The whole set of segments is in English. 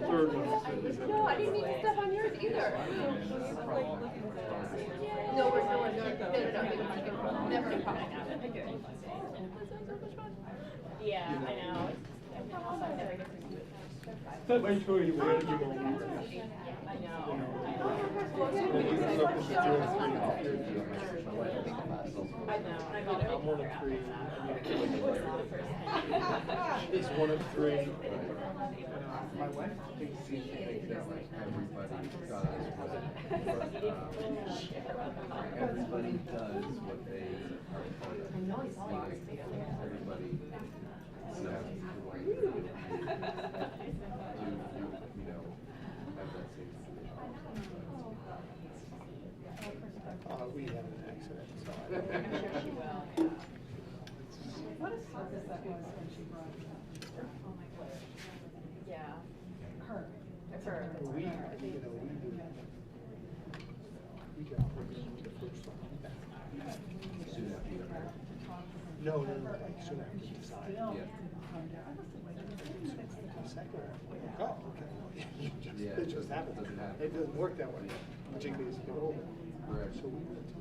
third one. No, I didn't mean to step on yours either. No, we're no, never a problem. Yeah, I know. But make sure you wear your own. I know. I'm one of three. It's one of three. My wife thinks everybody does what everybody does what they are part of. Everybody have that same We had an accident, so What a circus that was when she brought it up. Oh my God. Yeah. Her. It's her. we got the first one. No, soon after you decide. Yeah. Second. Oh, okay. Yeah. It just happens. Doesn't happen. It doesn't work that way, particularly as you get older. Correct. So we went to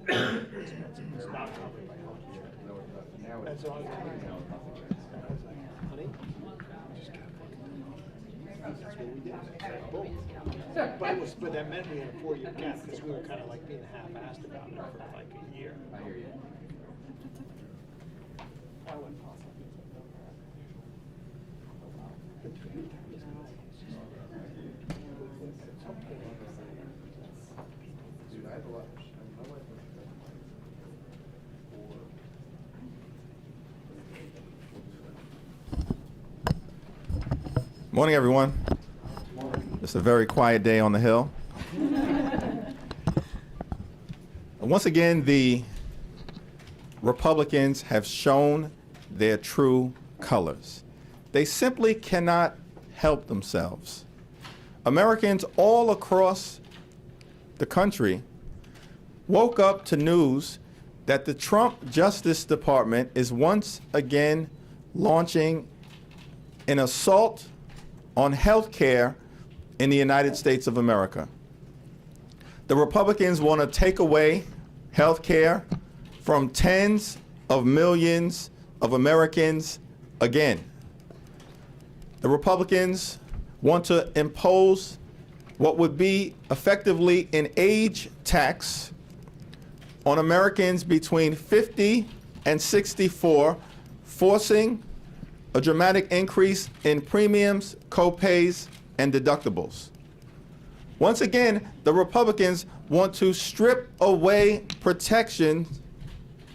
it's not covered by health care. No, it's not. Now And it's so I was like, honey, just gotta fucking do it. That's what we did. Boom. But that meant we had a 4-year gap because we were kind of like being half-assed about it for like a year. I hear you. I wouldn't possibly. Dude, I have a lot. My wife was Morning, everyone. It's a very quiet day on the Hill. Once again, the Republicans have shown their true colors. They simply cannot help themselves. Americans all across the country woke up to news that the Trump Justice Department is once again launching an assault on health care in the United States of America. The Republicans want to take away health care from tens of millions of Americans again. The Republicans want to impose what would be effectively an age tax on Americans between 50 and 64, forcing a dramatic increase in premiums, co-pays, and deductibles. Once again, the Republicans want to strip away protection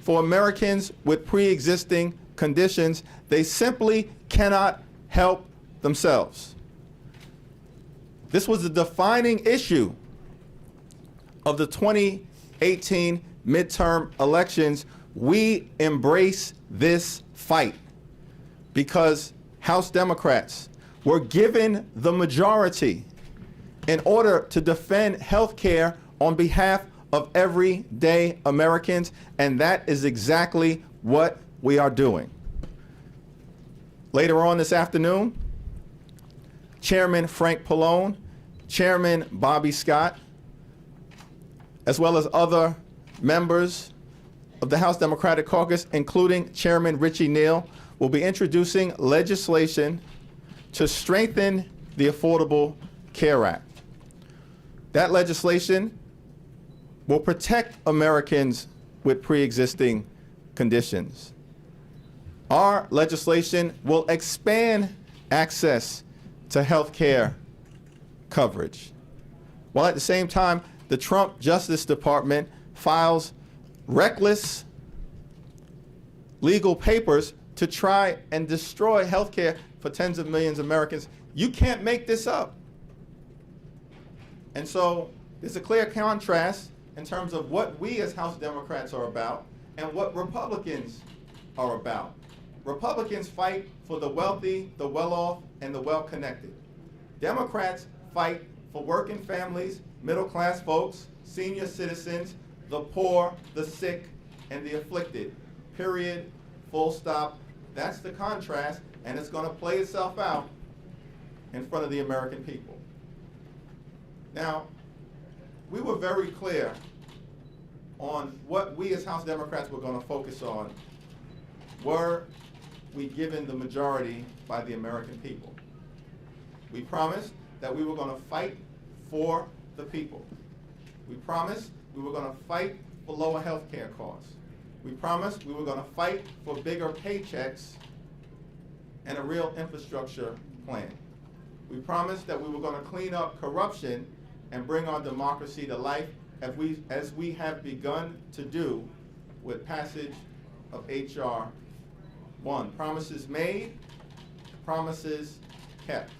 for Americans with pre-existing conditions. They simply cannot help themselves. This was the defining issue of the 2018 midterm elections. We embrace this fight because House Democrats were given the majority in order to defend health care on behalf of everyday Americans, and that is exactly what we are doing. Later on this afternoon, Chairman Frank Pallone, Chairman Bobby Scott, as well as other members of the House Democratic Caucus, including Chairman Richie Neal, will be introducing legislation to strengthen the Affordable Care Act. That legislation will protect Americans with pre-existing conditions. Our legislation will expand access to health care coverage, while at the same time, the Trump Justice Department files reckless legal papers to try and destroy health care for tens of millions of Americans. You can't make this up. And so there's a clear contrast in terms of what we as House Democrats are about and what Republicans are about. Republicans fight for the wealthy, the well-off, and the well-connected. Democrats fight for working families, middle-class folks, senior citizens, the poor, the sick, and the afflicted. Period, full stop. That's the contrast, and it's going to play itself out in front of the American people. Now, we were very clear on what we as House Democrats were going to focus on. Were we given the majority by the American people? We promised that we were going to fight for the people. We promised we were going to fight for lower health care costs. We promised we were going to fight for bigger paychecks and a real infrastructure plan. We promised that we were going to clean up corruption and bring our democracy to life as we have begun to do with passage of H.R. 1. Promises made, promises kept.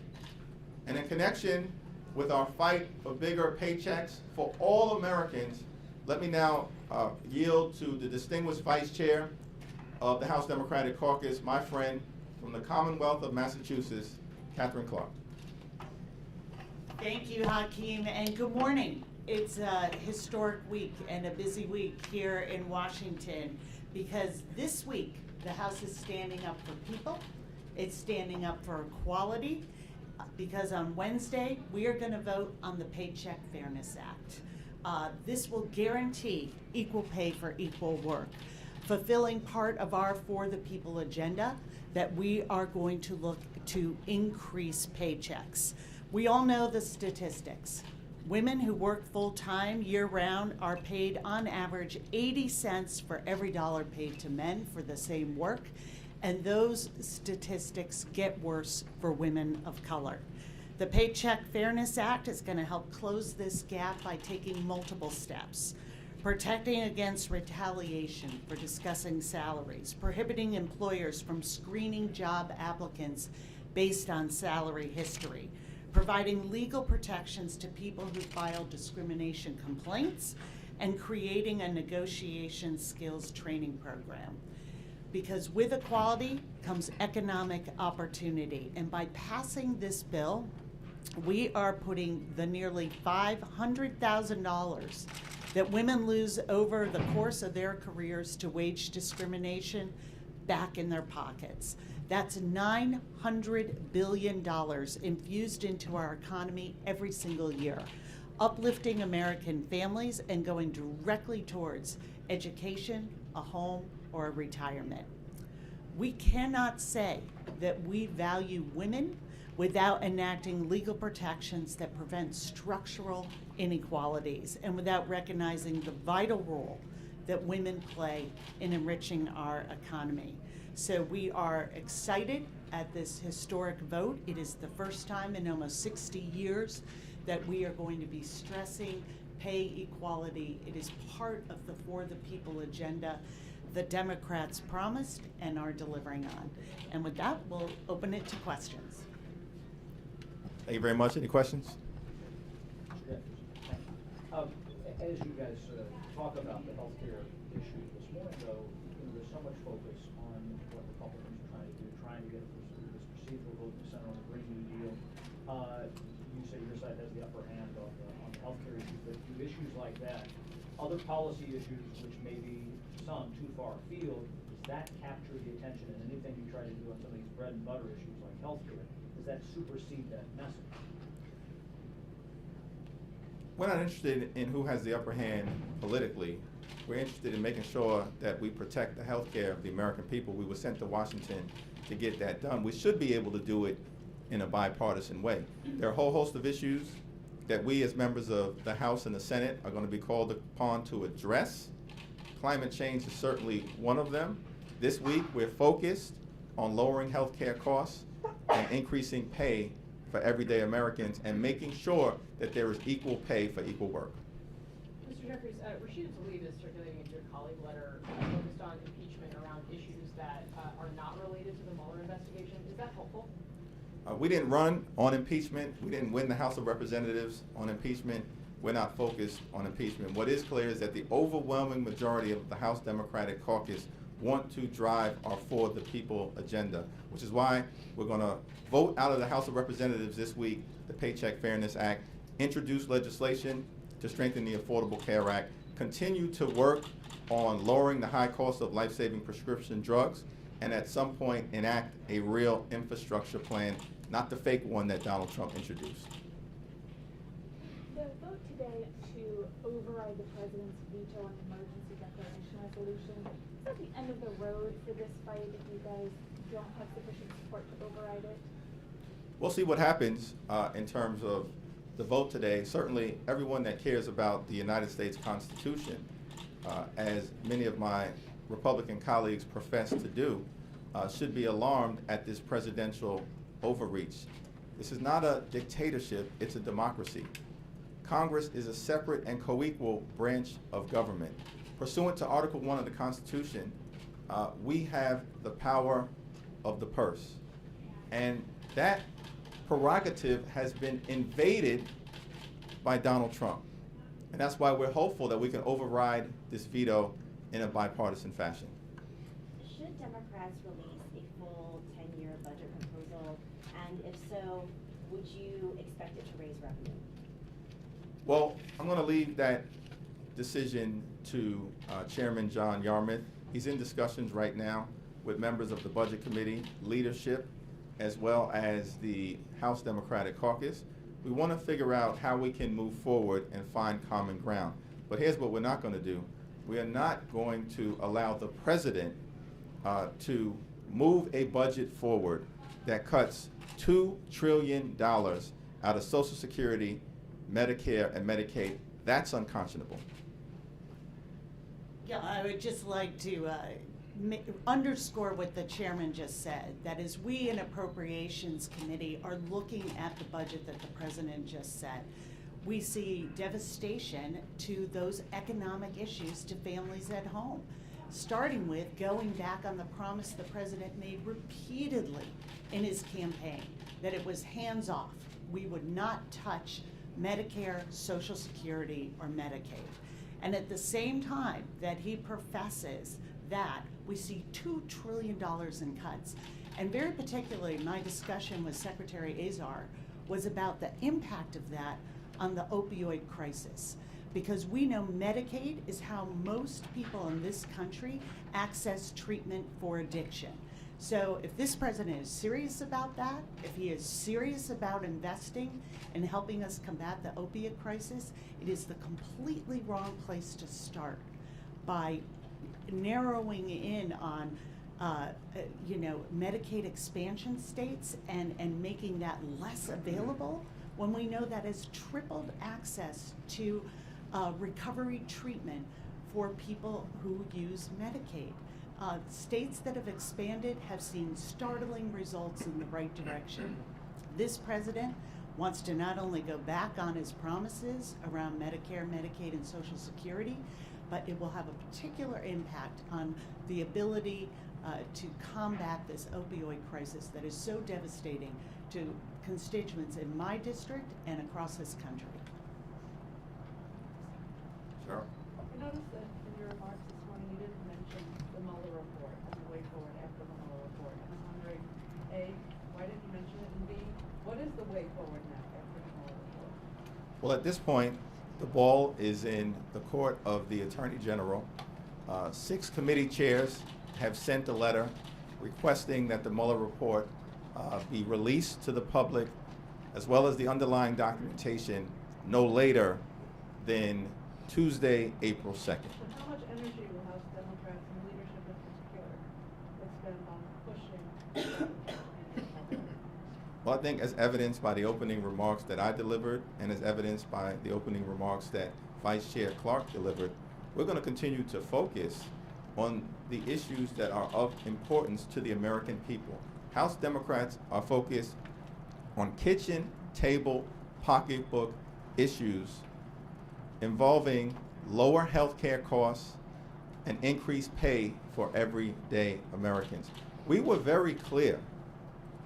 And in connection with our fight for bigger paychecks for all Americans, let me now yield to the distinguished Vice Chair of the House Democratic Caucus, my friend from the Commonwealth of Massachusetts, Kathrine Clark. Thank you, Hakeem, and good morning. It's a historic week and a busy week here in Washington because this week the House is standing up for people. It's standing up for equality because on Wednesday we are going to vote on the Paycheck Fairness Act. This will guarantee equal pay for equal work, fulfilling part of our For the People agenda that we are going to look to increase paychecks. We all know the statistics. Women who work full-time year-round are paid on average 80 cents for every dollar paid to men for the same work, and those statistics get worse for women of color. The Paycheck Fairness Act is going to help close this gap by taking multiple steps. Protecting against retaliation for discussing salaries, prohibiting employers from screening job applicants based on salary history, providing legal protections to people who file discrimination complaints, and creating a negotiation skills training program. Because with equality comes economic opportunity, and by passing this bill, we are putting the nearly $500,000 that women lose over the course of their careers to wage discrimination back in their pockets. That's $900 billion infused into our economy every single year, uplifting American families and going directly towards education, a home, or a retirement. We cannot say that we value women without enacting legal protections that prevent structural inequalities and without recognizing the vital role that women play in enriching our economy. So we are excited at this historic vote. It is the first time in almost 60 years that we are going to be stressing pay equality. It is part of the For the People agenda the Democrats promised and are delivering on. And with that, we'll open it to questions. Thank you very much. Any questions? As you guys talk about the healthcare issue this morning, though, there's so much focus on what Republicans are trying to do, trying to get this procedural vote in the Senate on the Green New Deal. You say your side has the upper hand on the healthcare issue, but do issues like that, other policy issues which may be some too far afield, does that capture the attention? And anything you try to do on some of these bread and butter issues like healthcare, does that supersede that message? We're not interested in who has the upper hand politically. We're interested in making sure that we protect the health care of the American people. We were sent to Washington to get that done. We should be able to do it in a bipartisan way. There are a whole host of issues that we as members of the House and the Senate are going to be called upon to address. Climate change is certainly one of them. This week, we're focused on lowering health care costs and increasing pay for everyday Americans and making sure that there is equal pay for equal work. Mr. Jeffries, Rashida Tlaib is circulating into your colleague letter focused on impeachment around issues that are not related to the Mueller investigation. Is that helpful? We didn't run on impeachment. We didn't win the House of Representatives on impeachment. We're not focused on impeachment. What is clear is that the overwhelming majority of the House Democratic Caucus want to drive our For the People agenda, which is why we're going to vote out of the House of Representatives this week the Paycheck Fairness Act, introduce legislation to strengthen the Affordable Care Act, continue to work on lowering the high cost of life-saving prescription drugs, and at some point enact a real infrastructure plan, not the fake one that Donald Trump introduced. The vote today to override the president's veto on the emergency declaration resolution, is that the end of the road for this fight if you guys don't have sufficient support to override it? We'll see what happens in terms of the vote today. Certainly, everyone that cares about the United States Constitution, as many of my Republican colleagues profess to do, should be alarmed at this presidential overreach. This is not a dictatorship, it's a democracy. Congress is a separate and co-equal branch of government. Pursuant to Article 1 of the Constitution, we have the power of the purse. And that prerogative has been invaded by Donald Trump. And that's why we're hopeful that we can override this veto in a bipartisan fashion. Should Democrats release a full 10-year budget proposal? And if so, would you expect it to raise revenue? Well, I'm going to leave that decision to Chairman John Yarmuth. He's in discussions right now with members of the Budget Committee, leadership, as well as the House Democratic Caucus. We want to figure out how we can move forward and find common ground. But here's what we're not going to do. We are not going to allow the president to move a budget forward that cuts $2 trillion out of Social Security, Medicare, and Medicaid. That's unconscionable. Yeah, I would just like to underscore what the chairman just said. That is, we in Appropriations Committee are looking at the budget that the president just said. We see devastation to those economic issues to families at home, starting with going back on the promise the president made repeatedly in his campaign, that it was hands off. We would not touch Medicare, Social Security, or Medicaid. And at the same time that he professes that, we see $2 trillion in cuts. And very particularly, my discussion with Secretary Azar was about the impact of that on the opioid crisis. Because we know Medicaid is how most people in this country access treatment for addiction. So if this president is serious about that, if he is serious about investing and helping us combat the opiate crisis, it is the completely wrong place to start by narrowing in on Medicaid expansion states and making that less available when we know that has tripled access to recovery treatment for people who use Medicaid. States that have expanded have seen startling results in the right direction. This president wants to not only go back on his promises around Medicare, Medicaid, and Social Security, but it will have a particular impact on the ability to combat this opioid crisis that is so devastating to constituents in my district and across this country. Sure. I noticed that in your remarks this morning, you didn't mention the Mueller report and the way forward after the Mueller report. And I'm wondering, A, why didn't you mention it? And B, what is the way forward now after the Mueller report? Well, at this point, the ball is in the court of the Attorney General. 6 committee chairs have sent a letter requesting that the Mueller report be released to the public, as well as the underlying documentation, no later than Tuesday, April 2nd. And how much energy will House Democrats and the leadership of the Secure spend on pushing? Well, I think as evidenced by the opening remarks that I delivered and as evidenced by the opening remarks that Vice Chair Clark delivered, we're going to continue to focus on the issues that are of importance to the American people. House Democrats are focused on kitchen, table, pocketbook issues involving lower health care costs and increased pay for everyday Americans. We were very clear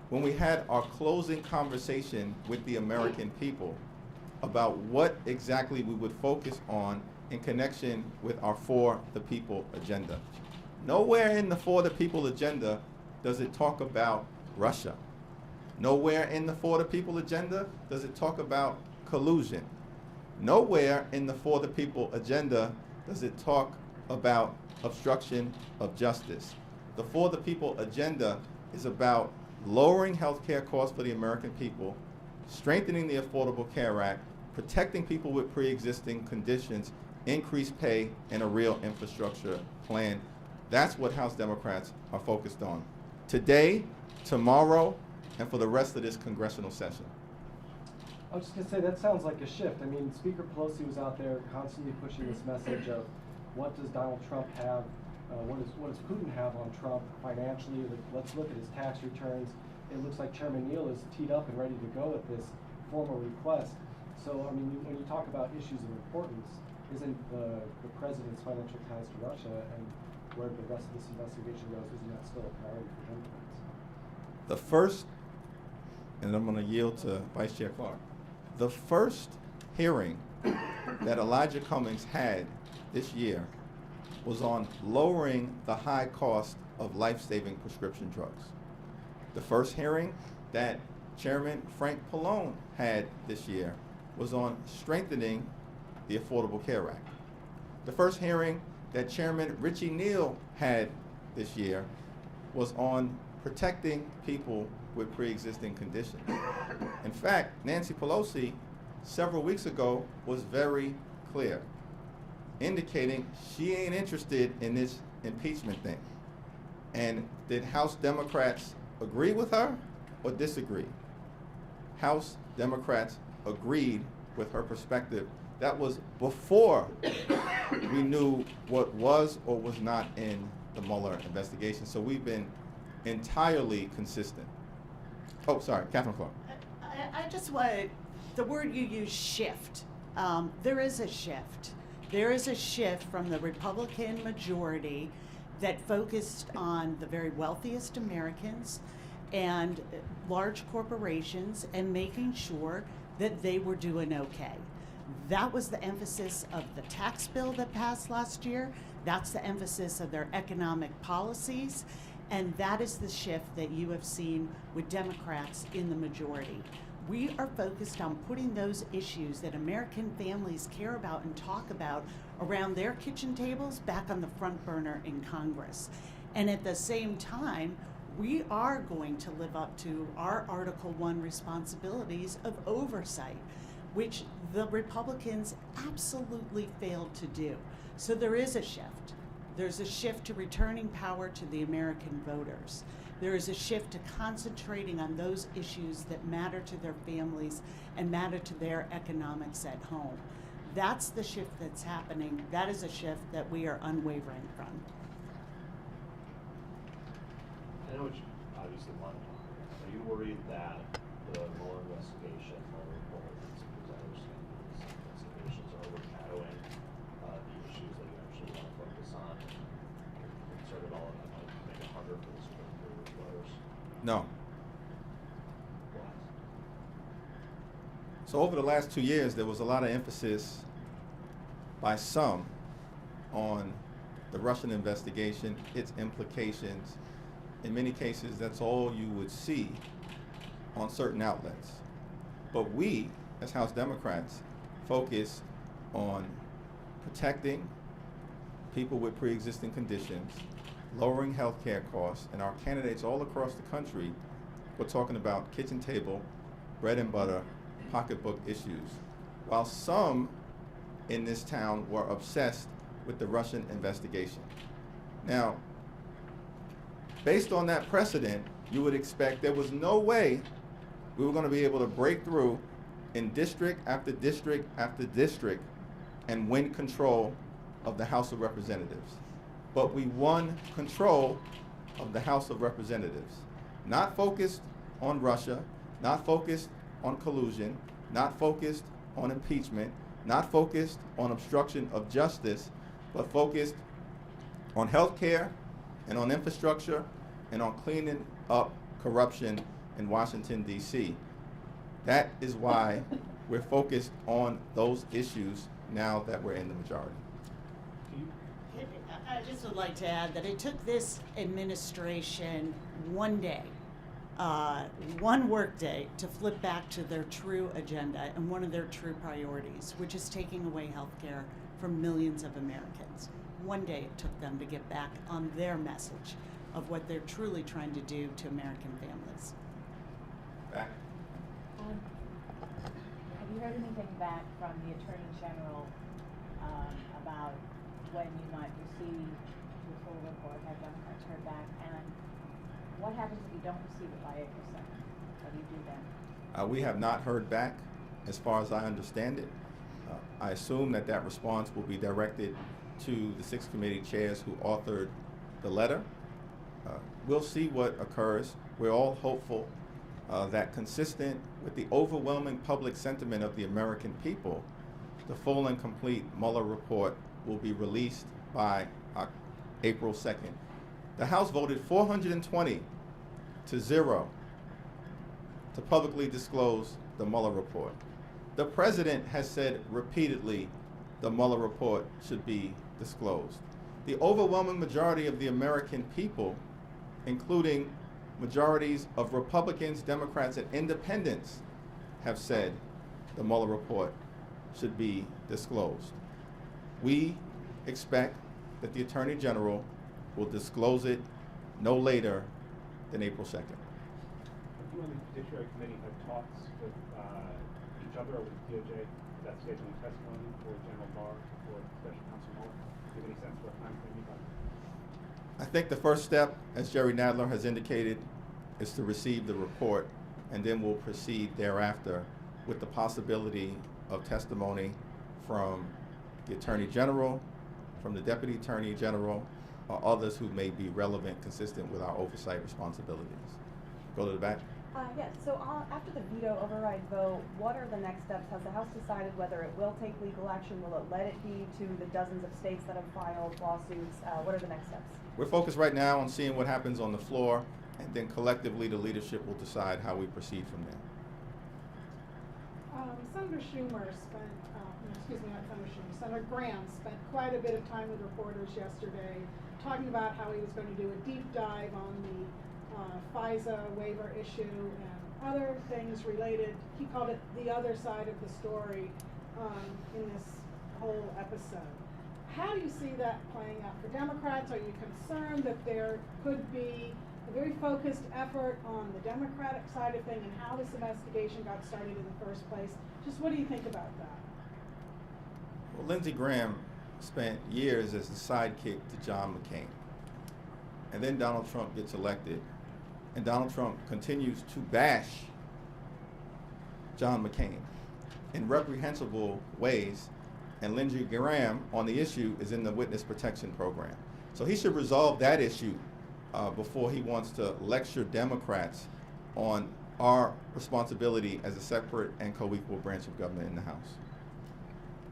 when we had our closing conversation with the American people about what exactly we would focus on in connection with our For the People agenda. Nowhere in the For the People agenda does it talk about Russia. Nowhere in the For the People agenda does it talk about collusion. Nowhere in the For the People agenda does it talk about obstruction of justice. The For the People agenda is about lowering health care costs for the American people, strengthening the Affordable Care Act, protecting people with pre-existing conditions, increased pay, and a real infrastructure plan. That's what House Democrats are focused on today, tomorrow, and for the rest of this congressional session. I was just going to say, that sounds like a shift. I mean, Speaker Pelosi was out there constantly pushing this message of what does Donald Trump have, what does Putin have on Trump financially? Let's look at his tax returns. It looks like Chairman Neal is teed up and ready to go at this formal request. So, I mean, when you talk about issues of importance, isn't the president's financial ties to Russia and where the rest of this investigation goes, isn't that still a priority for Democrats? The first, and I'm going to yield to Vice Chair Clark, the first hearing that Elijah Cummings had this year was on lowering the high cost of life-saving prescription drugs. The first hearing that Chairman Frank Pallone had this year was on strengthening the Affordable Care Act. The first hearing that Chairman Richie Neal had this year was on protecting people with pre-existing conditions. In fact, Nancy Pelosi, several weeks ago, was very clear, indicating she ain't interested in this impeachment thing. And did House Democrats agree with her or disagree? House Democrats agreed with her perspective. That was before we knew what was or was not in the Mueller investigation. So we've been entirely consistent. Oh, sorry, Kathrine Clark. I just want, the word you use, shift. There is a shift. There is a shift from the Republican majority that focused on the very wealthiest Americans and large corporations and making sure that they were doing okay. That was the emphasis of the tax bill that passed last year. That's the emphasis of their economic policies. And that is the shift that you have seen with Democrats in the majority. We are focused on putting those issues that American families care about and talk about around their kitchen tables back on the front burner in Congress. And at the same time, we are going to live up to our Article 1 responsibilities of oversight, which the Republicans absolutely failed to do. So there is a shift. There's a shift to returning power to the American voters. There is a shift to concentrating on those issues that matter to their families and matter to their economics at home. That's the shift that's happening. That is a shift that we are unwavering from. I know what you obviously want to talk about. Are you worried that the Mueller investigation, Mueller report, and some of these other investigations are overshadowing the issues that you actually want to focus on? Concerned at all that might make it harder for the Supreme Court voters? No. Why? So over the last 2 years, there was a lot of emphasis by some on the Russian investigation, its implications. In many cases, that's all you would see on certain outlets. But we, as House Democrats, focus on protecting people with pre-existing conditions, lowering health care costs, and our candidates all across the country were talking about kitchen table, bread and butter, pocketbook issues, while some in this town were obsessed with the Russian investigation. Now, based on that precedent, you would expect there was no way we were going to be able to break through in district after district after district and win control of the House of Representatives. But we won control of the House of Representatives, not focused on Russia, not focused on collusion, not focused on impeachment, not focused on obstruction of justice, but focused on health care and on infrastructure and on cleaning up corruption in Washington, D.C. That is why we're focused on those issues now that we're in the majority. I just would like to add that it took this administration one day, one work day, to flip back to their true agenda and one of their true priorities, which is taking away health care from millions of Americans. one day it took them to get back on their message of what they're truly trying to do to American families. Back. Have you heard anything back from the Attorney General about when you might receive the full report? Have Democrats heard back? And what happens if you don't receive it by April 2nd? What do you do then? We have not heard back, as far as I understand it. I assume that that response will be directed to the 6 committee chairs who authored the letter. We'll see what occurs. We're all hopeful that, consistent with the overwhelming public sentiment of the American people, the full and complete Mueller report will be released by April 2nd. The House voted 420 to 0 to publicly disclose the Mueller report. The President has said repeatedly the Mueller report should be disclosed. The overwhelming majority of the American people, including majorities of Republicans, Democrats, and Independents, have said the Mueller report should be disclosed. We expect that the Attorney General will disclose it no later than April 2nd. You and the Judiciary Committee have talks with each other or with DOJ about scheduling testimony for General Barr or Special Counsel Mueller? Do you have any sense what time frame you got? I think the first step, as Jerry Nadler has indicated, is to receive the report, and then we'll proceed thereafter with the possibility of testimony from the Attorney General, from the Deputy Attorney General, or others who may be relevant, consistent with our oversight responsibilities. Go to the back. Yes, so after the veto override vote, what are the next steps? Has the House decided whether it will take legal action? Will it let it be to the dozens of states that have filed lawsuits? What are the next steps? We're focused right now on seeing what happens on the floor, and then collectively the leadership will decide how we proceed from there. Senator Schumer spent, not Senator Schumer, Senator Graham spent quite a bit of time with reporters yesterday talking about how he was going to do a deep dive on the FISA waiver issue and other things related. He called it the other side of the story in this whole episode. How do you see that playing out for Democrats? Are you concerned that there could be a very focused effort on the Democratic side of things and how this investigation got started in the first place? Just what do you think about that? Well, Lindsey Graham spent years as the sidekick to John McCain. And then Donald Trump gets elected, and Donald Trump continues to bash John McCain in reprehensible ways, and Lindsey Graham on the issue is in the witness protection program. So he should resolve that issue before he wants to lecture Democrats on our responsibility as a separate and co-equal branch of government in the House.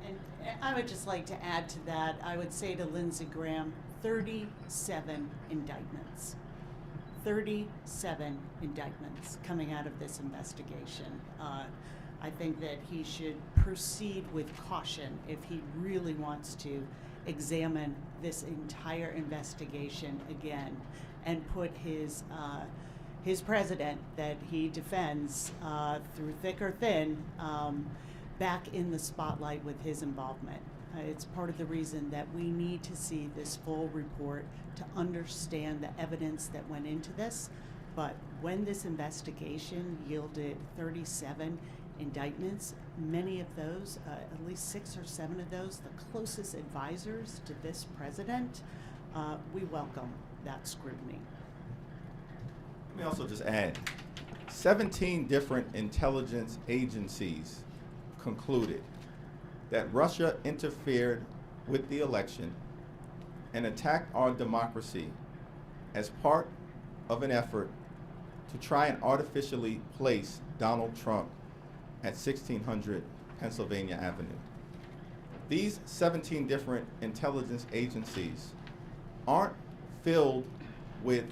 And I would just like to add to that, I would say to Lindsey Graham, 37 indictments. 37 indictments coming out of this investigation. I think that he should proceed with caution if he really wants to examine this entire investigation again and put his president that he defends through thick or thin back in the spotlight with his involvement. It's part of the reason that we need to see this full report to understand the evidence that went into this. But when this investigation yielded 37 indictments, many of those, at least 6 or 7 of those, the closest advisors to this president, we welcome that scrutiny. Let me also just add, 17 different intelligence agencies concluded that Russia interfered with the election and attacked our democracy as part of an effort to try and artificially place Donald Trump at 1600 Pennsylvania Avenue. These 17 different intelligence agencies aren't filled with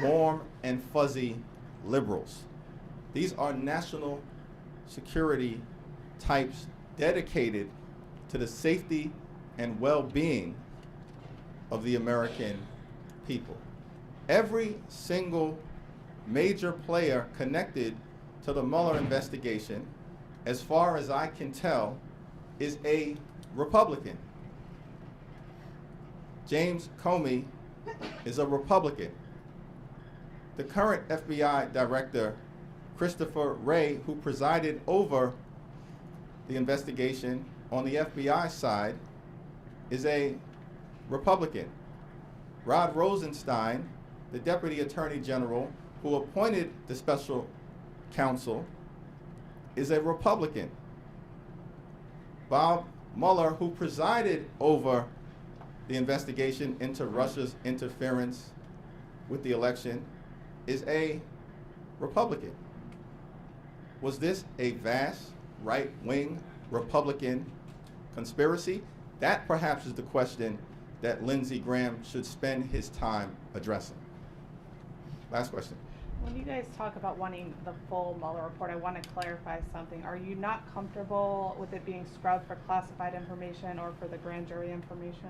warm and fuzzy liberals. These are national security types dedicated to the safety and well-being of the American people. Every single major player connected to the Mueller investigation, as far as I can tell, is a Republican. James Comey is a Republican. The current FBI Director, Christopher Wray, who presided over the investigation on the FBI side, is a Republican. Rod Rosenstein, the Deputy Attorney General who appointed the special counsel, is a Republican. Bob Mueller, who presided over the investigation into Russia's interference with the election, is a Republican. Was this a vast right-wing Republican conspiracy? That perhaps is the question that Lindsey Graham should spend his time addressing. Last question. When you guys talk about wanting the full Mueller report, I want to clarify something. Are you not comfortable with it being scrubbed for classified information or for the grand jury information?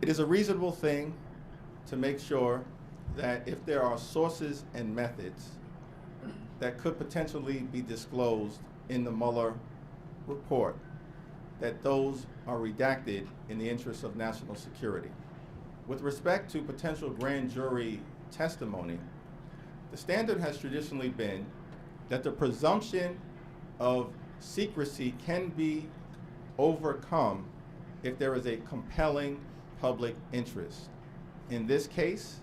It is a reasonable thing to make sure that if there are sources and methods that could potentially be disclosed in the Mueller report, that those are redacted in the interest of national security. With respect to potential grand jury testimony, the standard has traditionally been that the presumption of secrecy can be overcome if there is a compelling public interest. In this case,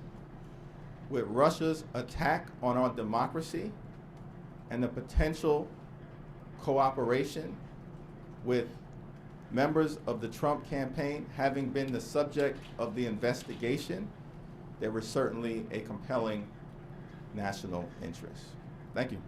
with Russia's attack on our democracy and the potential cooperation with members of the Trump campaign having been the subject of the investigation, there was certainly a compelling national interest. Thank you.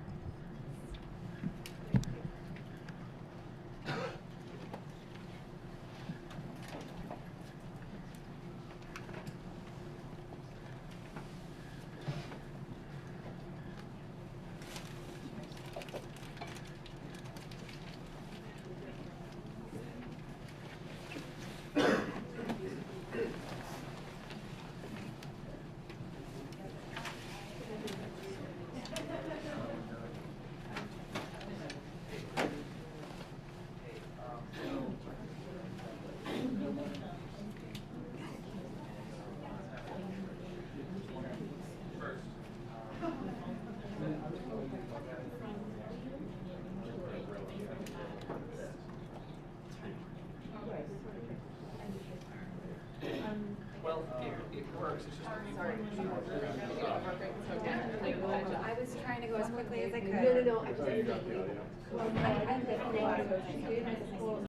Well, it works, it's just. Sorry. I was trying to go as quickly as I could. No, I just.